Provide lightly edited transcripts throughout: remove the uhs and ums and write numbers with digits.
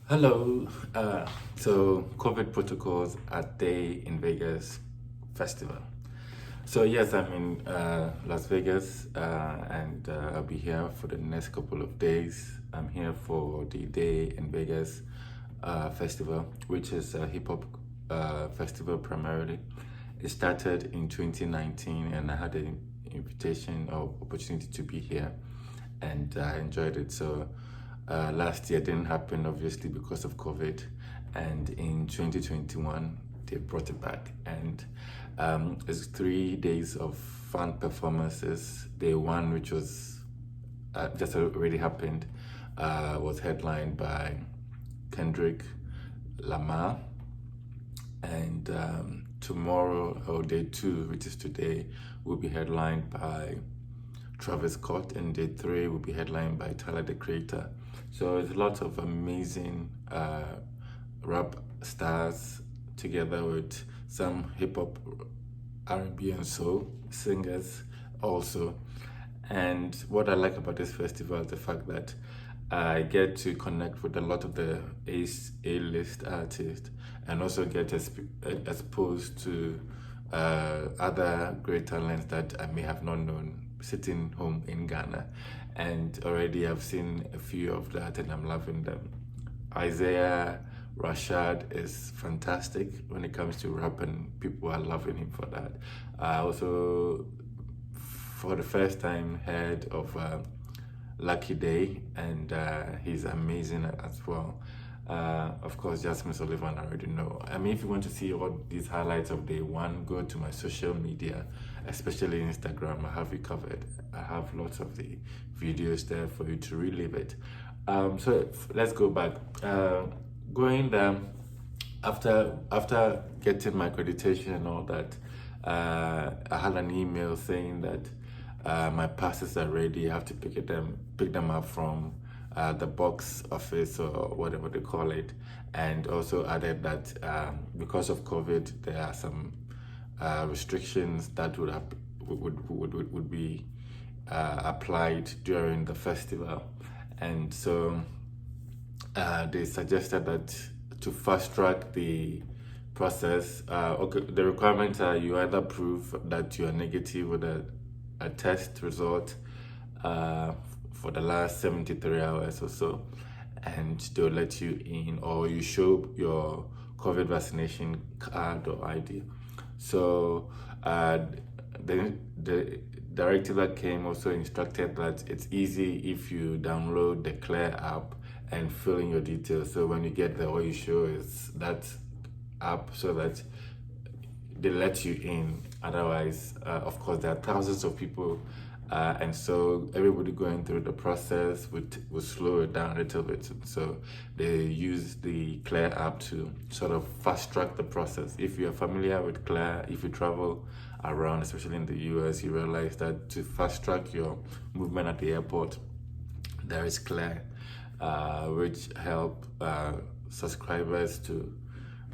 Hello. So COVID protocols at Day in Vegas Festival. So yes, I'm in Las Vegas, and I'll be here for the next couple of days. I'm here for the Day in Vegas festival, which is a hip hop festival primarily. It started in 2019, and I had an invitation or opportunity to be here, and I enjoyed it. So last year didn't happen, obviously, because of COVID, and in 2021 they brought it back, and it's 3 days of fun performances. Day one, which was just already happened, was headlined by Kendrick Lamar, and tomorrow, or day two, which is today, will be headlined by Travis Scott, and day three will be headlined by Tyler the Creator. So it's lots of amazing rap stars together with some hip hop, R&B, and soul singers also. And what I like about this festival is the fact that I get to connect with a lot of the A-list artists, and also get exposed to other great talents that I may have not known sitting home in Ghana. And already I've seen a few of that and I'm loving them. Isaiah Rashad is fantastic when it comes to rap, and people are loving him for that. I also, for the first time, heard of Lucky Day, and he's amazing as well. Of course, Jasmine Sullivan, I already know. I mean, if you want to see all these highlights of day one, go to my social media, especially Instagram. I have it covered. I have lots of the videos there for you to relive it. So let's go back. Going there, after getting my accreditation and all that, I had an email saying that my passes are ready. I have to pick them up from the box office or whatever they call it, and also added that because of COVID, there are some restrictions that would be applied during the festival, and so they suggested that to fast track the process. Okay, the requirements are you either prove that you are negative with a test result for the last 73 hours or so, and they'll let you in, or you show your COVID vaccination card or ID. So the directive that came also instructed that it's easy if you download the Clear app and fill in your details. So when you get there, all you show is that app, so that they let you in. Otherwise, of course, there are thousands of people, and so everybody going through the process would slow it down a little bit. So they use the Clear app to sort of fast track the process. If you're familiar with Clear, if you travel around, especially in the US, you realize that to fast track your movement at the airport, there is Clear, which help subscribers to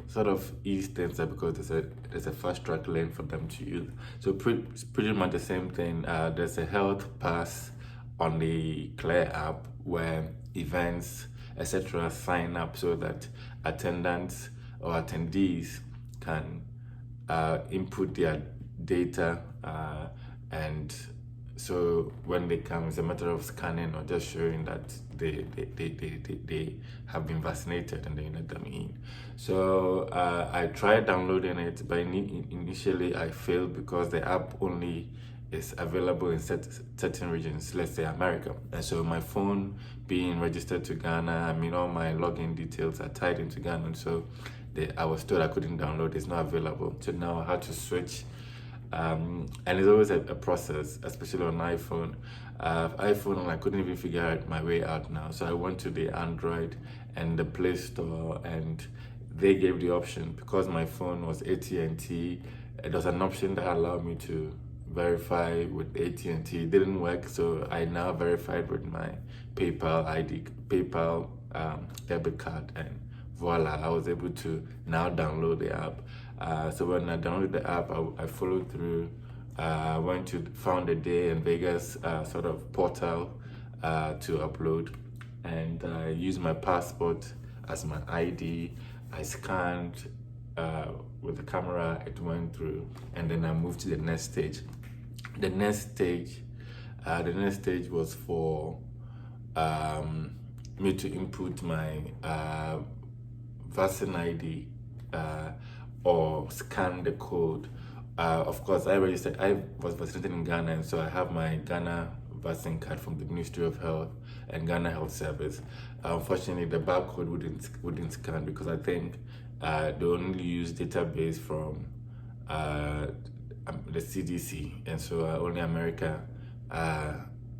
sort of ease things up, because there's a fast track lane for them to use. So pretty much the same thing. There's a health pass on the Clear app where events, etc., sign up so that attendants or attendees can input their data, and so when they come, it's a matter of scanning or just showing that they have been vaccinated, and they let them in. So I tried downloading it, but initially I failed because the app only is available in certain regions, let's say America. And so my phone being registered to Ghana, I mean, all my login details are tied into Ghana. And so I was told I couldn't download, it's not available. So now I had to switch. And it's always a process, especially on iPhone. iPhone, I couldn't even figure out my way out now. So I went to the Android and the Play Store, and they gave the option, because my phone was AT&T. It was an option that allowed me to verify with AT&T. It didn't work, so I now verified with my PayPal ID, PayPal debit card, and voila, I was able to now download the app. So when I downloaded the app, I followed through. Went to found a Day in Vegas sort of portal to upload, and used my passport as my ID. I scanned with the camera, it went through, and then I moved to the next stage. The next stage was for me to input my vaccine ID or scan the code. Of course, I was vaccinated in Ghana, and so I have my Ghana vaccine card from the Ministry of Health and Ghana Health Service. Unfortunately, the barcode wouldn't scan because I think they only use database from the CDC, and so only America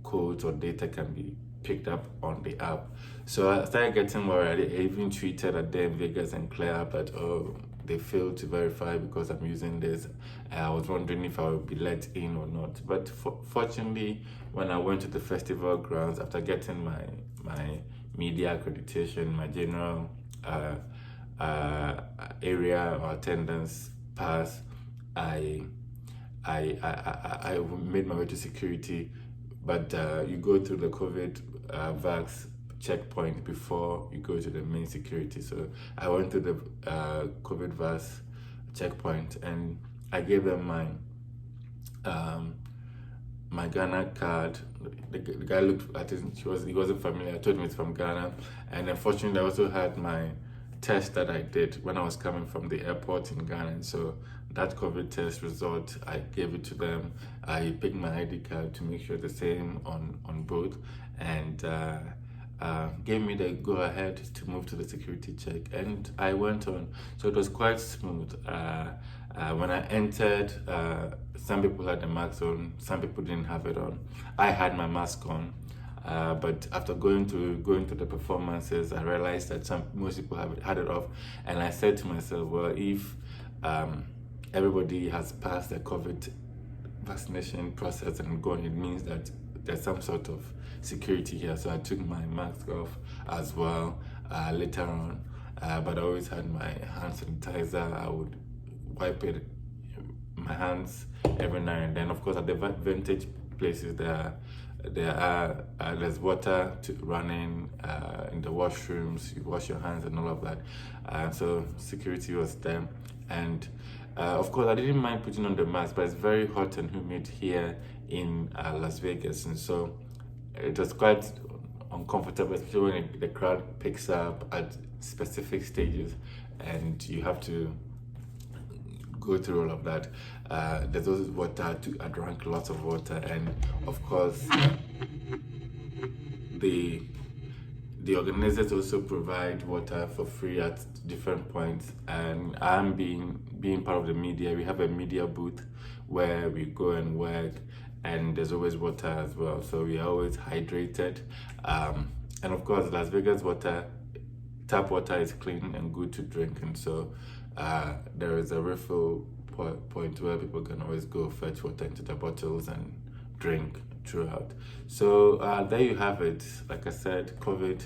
codes or data can be picked up on the app. So I started getting worried. I even tweeted at them, Vegas and Claire app that, oh, they failed to verify because I'm using this. I was wondering if I would be let in or not. But fortunately, when I went to the festival grounds after getting my media accreditation, my general area or attendance pass, I made my way to security. But you go through the COVID vax checkpoint before you go to the main security. So I went to the COVID vax checkpoint, and I gave them my Ghana card. The guy looked at it, he wasn't familiar. I told him it's from Ghana, and unfortunately I also had my test that I did when I was coming from the airport in Ghana. And so that COVID test result, I gave it to them. I picked my ID card to make sure the same on both, and gave me the go ahead to move to the security check, and I went on. So it was quite smooth. When I entered, some people had the mask on, some people didn't have it on. I had my mask on. But after going to the performances, I realized that most people had it off, and I said to myself, well, if everybody has passed the COVID vaccination process and gone, it means that there's some sort of security here. So I took my mask off as well later on, but I always had my hand sanitizer. I would wipe my hands every now and then. Of course, at the vintage places, there's water running in the washrooms. You wash your hands and all of that. So security was there, and of course I didn't mind putting on the mask, but it's very hot and humid here in Las Vegas, and so it was quite uncomfortable, especially when the crowd picks up at specific stages, and you have to go through all of that. There's also water. I drank lots of water, and of course the organizers also provide water for free at different points. And I'm being part of the media. We have a media booth where we go and work, and there's always water as well, so we are always hydrated. And of course, Las Vegas water, tap water, is clean and good to drink, and so there is a refill point where people can always go fetch water into the bottles and drink throughout. So there you have it. Like I said, COVID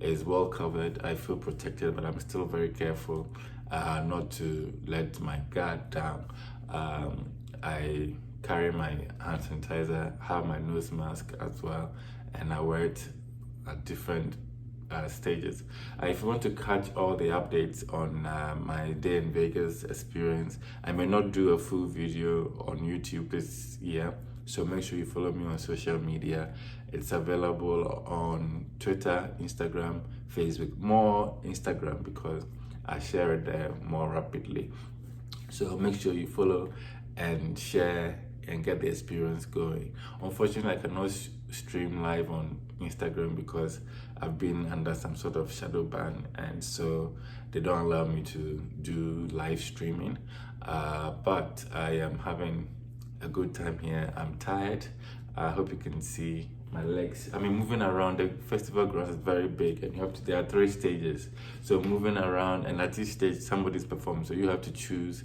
is well covered. I feel protected, but I'm still very careful not to let my guard down. I carry my hand sanitizer, have my nose mask as well, and I wear it at different stages. If you want to catch all the updates on my day in Vegas experience, I may not do a full video on YouTube this year, so make sure you follow me on social media. It's available on Twitter, Instagram, Facebook. More Instagram because I share it there more rapidly. So make sure you follow and share and get the experience going. Unfortunately, I cannot stream live on Instagram because I've been under some sort of shadow ban, and so they don't allow me to do live streaming. But I am having a good time here. I'm tired. I hope you can see my legs. I mean, moving around, the festival grounds is very big, and there are 3 stages. So moving around, and at each stage somebody's performing, so you have to choose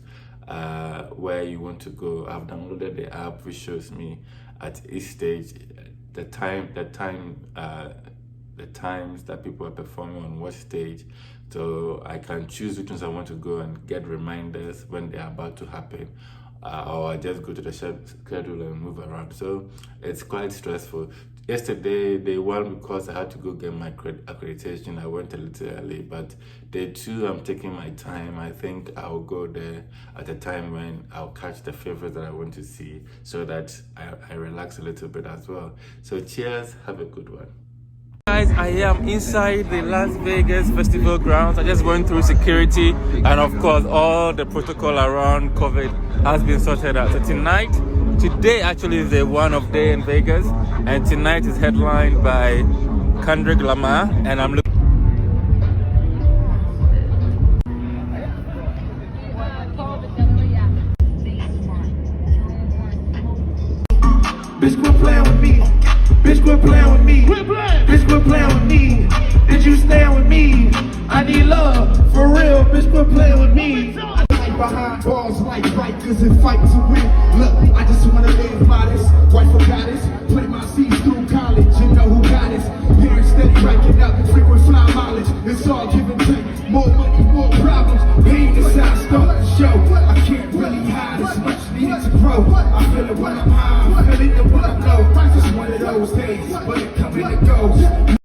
where you want to go. I've downloaded the app which shows me at each stage the times that people are performing on what stage, so I can choose which ones I want to go and get reminders when they're about to happen, or I just go to the schedule and move around. So it's quite stressful. yesterday, day one, because I had to go get my accreditation, I went a little early. But day two, I'm taking my time. I think I'll go there at a time when I'll catch the favorites that I want to see, so that I relax a little bit as well. So cheers, have a good one. Guys, I am inside the Las Vegas festival grounds. I just went through security, and of course all the protocol around COVID has been sorted out. So today actually is the one-off day in Vegas, and tonight is headlined by Kendrick Lamar, and I'm looking. Bitch, quit playing with me. Bitch, quit playing with me. Bitch, quit playing with me. Did you stand with me? I need love, for real. Bitch, quit playing with me. I fight behind bars like bikers and fight to win. Look, I just wanna live modest. Wife for goddess. Play my seeds through college. You know who got it. Parents steady racking up. Frequent fly mileage. It's all give and take. More money, more problems. Pain inside start to show. I can't really hide as much. Need to grow. I feel it when I'm high. I feel it when I know.